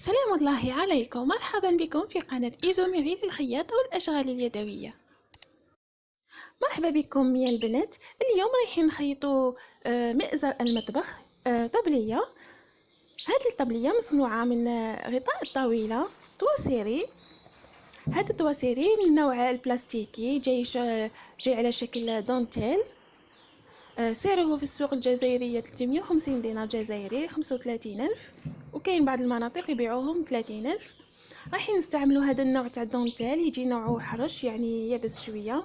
سلام الله عليكم، مرحبا بكم في قناة إيزوميري للخياطة والأشغال اليدوية. مرحبا بكم يا البنات. اليوم رايحين نخيطوا مئزر المطبخ، طبلية. هذه الطبلية مصنوعة من غطاء طويلة تواسيري. هذا التواسيري من نوع البلاستيكي، جاي على شكل دونتيل. سعره في السوق الجزائرية 350 دينار جزائري، 35,000، وكاين بعض المناطق يبيعوهم 30,000. راح نستعملوا هذا النوع تاع الدونتيل، يجي نوعه حرش يعني يبس شويه.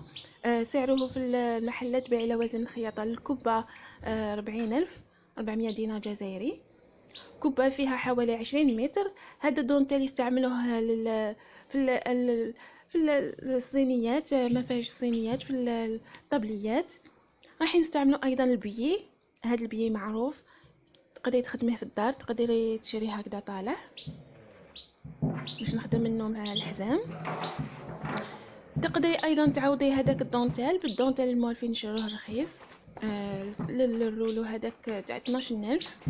سعره في المحلات بيع على وزن الخياطه الكبه 40,000، 400 دينار جزائري. كبه فيها حوالي 20 متر. هذا الدونتيل يستعملوه في الصينيات، مفارش الصينيات، في الطبليات. راح نستعملوا ايضا البيي. هذا البيي معروف، تقدري تخدميه في الدار، تقدري تشريه هكذا طالع باش نخدم منه مع الحزام. تقدري ايضا تعوضي هذاك الدونتيل بالدونتيل المولفين نشروه رخيص. للرولو هذاك تاع 12,000.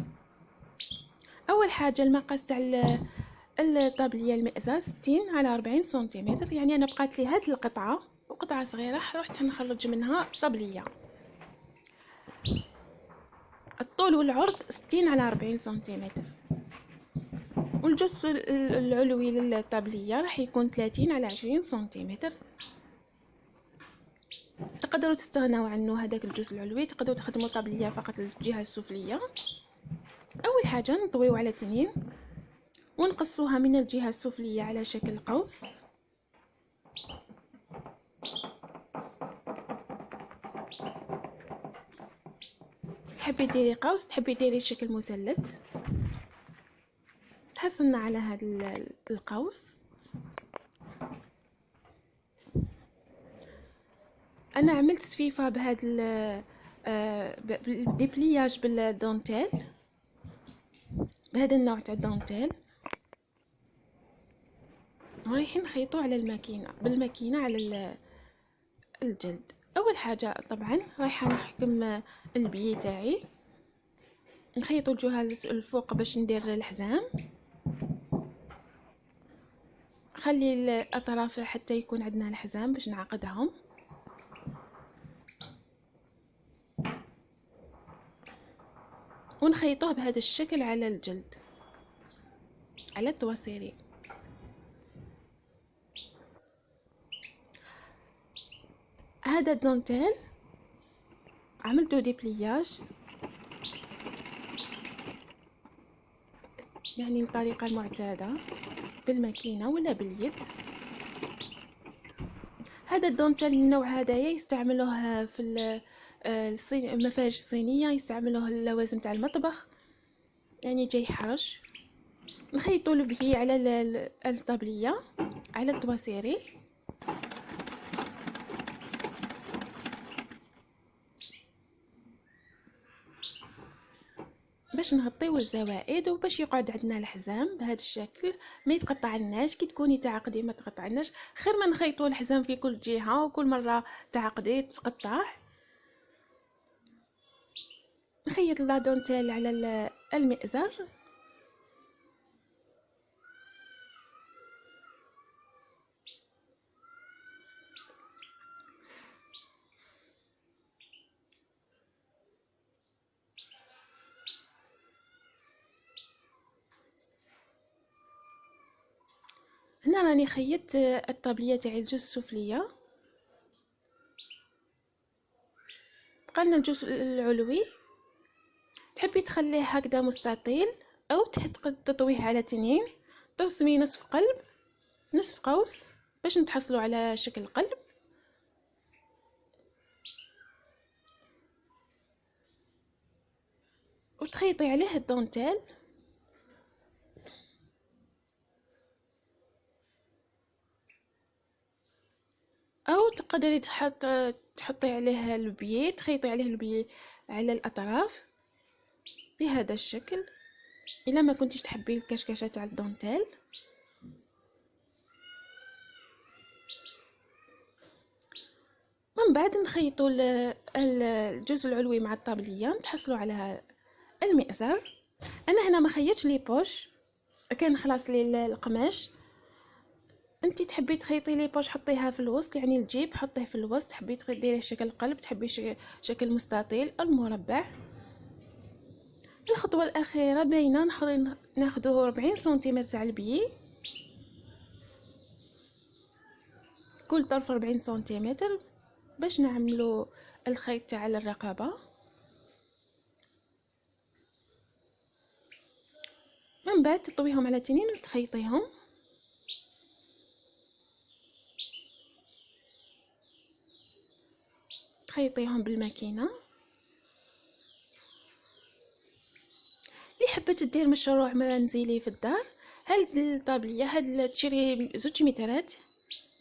اول حاجه المقاس تاع الطابليه المئزر 60 على 40 سنتيمتر، يعني انا بقات لي هاد القطعه وقطعه صغيره رحت نخرج منها طابليه. الطول والعرض 60 على 40 سنتيمتر، والجزء العلوي للطابلية راح يكون 30 على 20 سنتيمتر. تقدروا تستغنوا عنه هذاك الجزء العلوي، تقدروا تخدموا طابلية فقط الجهة السفلية. أول حاجة نطويو على تنين ونقصوها من الجهة السفلية على شكل قوس. تحبي ديري قوس، تحبي ديري شكل مثلث، تحصلنا على هذا القوس. انا عملت سفيفه بهذا ديبلياج بالدونتيل، بهذا النوع تاع الدونتيل. رايحين نخيطوا على بالماكينه على الجلد. اول حاجه طبعا رايحه نحكم البي تاعي، نخيطوا الجهه الفوق باش ندير الحزام. خلي الاطراف حتى يكون عندنا الحزام باش نعقدهم. ونخيطوه بهذا الشكل على الجلد، على التواسيري. هذا الدونتيل عملته ديبلياج يعني الطريقة المعتادة بالماكينة ولا باليد. هذا الدونتيل النوع هذايا يستعملوه في المفارش الصينية، يستعملوه اللوازم تاع المطبخ، يعني جاي حرش. نخيطوا البي على الطابلية على التواسيري. باش نغطيو الزوائد وباش يقعد عندنا الحزام بهذا الشكل، ما يتقطعناش. كي تكوني تعقدي ما تقطعناش، خير ما نخيطوا الحزام في كل جهه وكل مره تعقدي تقطع. نخيط لا دونتيل على المئزر. هنا راني خيطت الطابليه تاعي الجزء السفليه، بقالنا الجزء العلوي. تحبي تخليه هكذا مستطيل او تطويه على تنين، ترسمي نصف قلب نصف قوس باش نتحصلوا على شكل قلب. وتخيطي عليه الدونتيل، او تقدري تحطي عليه البي، تخيطي عليه البي على الاطراف بهذا الشكل الا ما كنتيش تحبي الكشكشه تاع الدونتيل. من بعد نخيطوا الجزء العلوي مع الطابليه، نتحصلوا على المئزر. انا هنا ما خيطش لي بوش، كان خلاص لي القماش. انتي تحبي تخيطي لي بوش حطيها في الوسط، يعني الجيب حطيه في الوسط، تحبي ديريه شكل قلب، تحبي شكل مستطيل المربع. الخطوه الاخيره باينه، ناخذه 40 سنتيمتر تاع البي، كل طرف 40 سنتيمتر باش نعملوا الخيط تاع الرقبه. من بعد تطويهم على تنين وتخيطيهم. تخيطيهم بالماكينه. اللي حبت دير مشروع منزلي في الدار، هاد الطابليه هاد تشري زوج مترات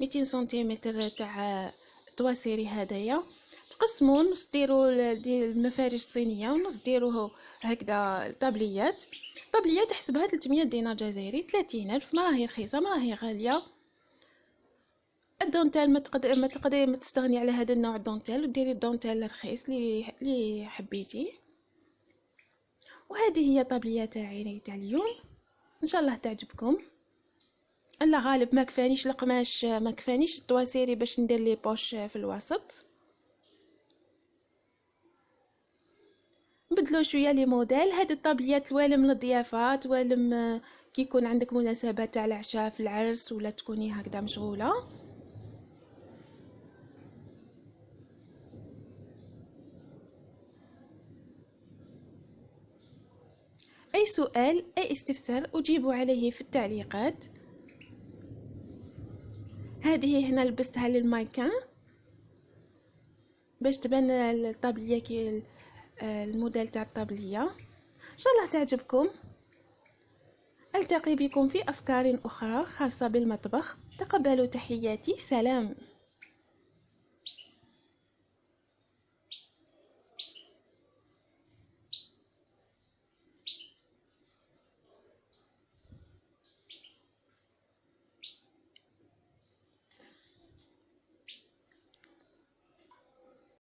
200 سنتيمتر تاع طواسيري هدايا، تقسموا نص ديروا المفارش صينيه ونص ديروه هكذا طابليات. طابليات تحسبها 300 دينار جزائري، 30,000. ما راهي رخيصه ما راهي غاليه. الدونتيل ما تستغني على هذا النوع الدونتيل، وديري الدونتيل الرخيص اللي حبيتي. وهذه هي طابليه تاعي تاع اليوم، ان شاء الله تعجبكم. الا غالب ما كفانيش القماش، ما كفانيش الطواسيري باش ندير لي بوش في الوسط، نبدلو شويه لي موديل. هاد الطابليات توالم للضيافه، توالم كي يكون عندك مناسبه تاع العشاء في العرس ولا تكوني هكذا مشغوله. اي سؤال اي استفسار اجيب عليه في التعليقات. هذه هنا لبستها للمايكان باش تبان الطابليه كي الموديل تاع الطابليه. ان شاء الله تعجبكم. التقي بكم في افكار اخرى خاصه بالمطبخ. تقبلوا تحياتي، سلام.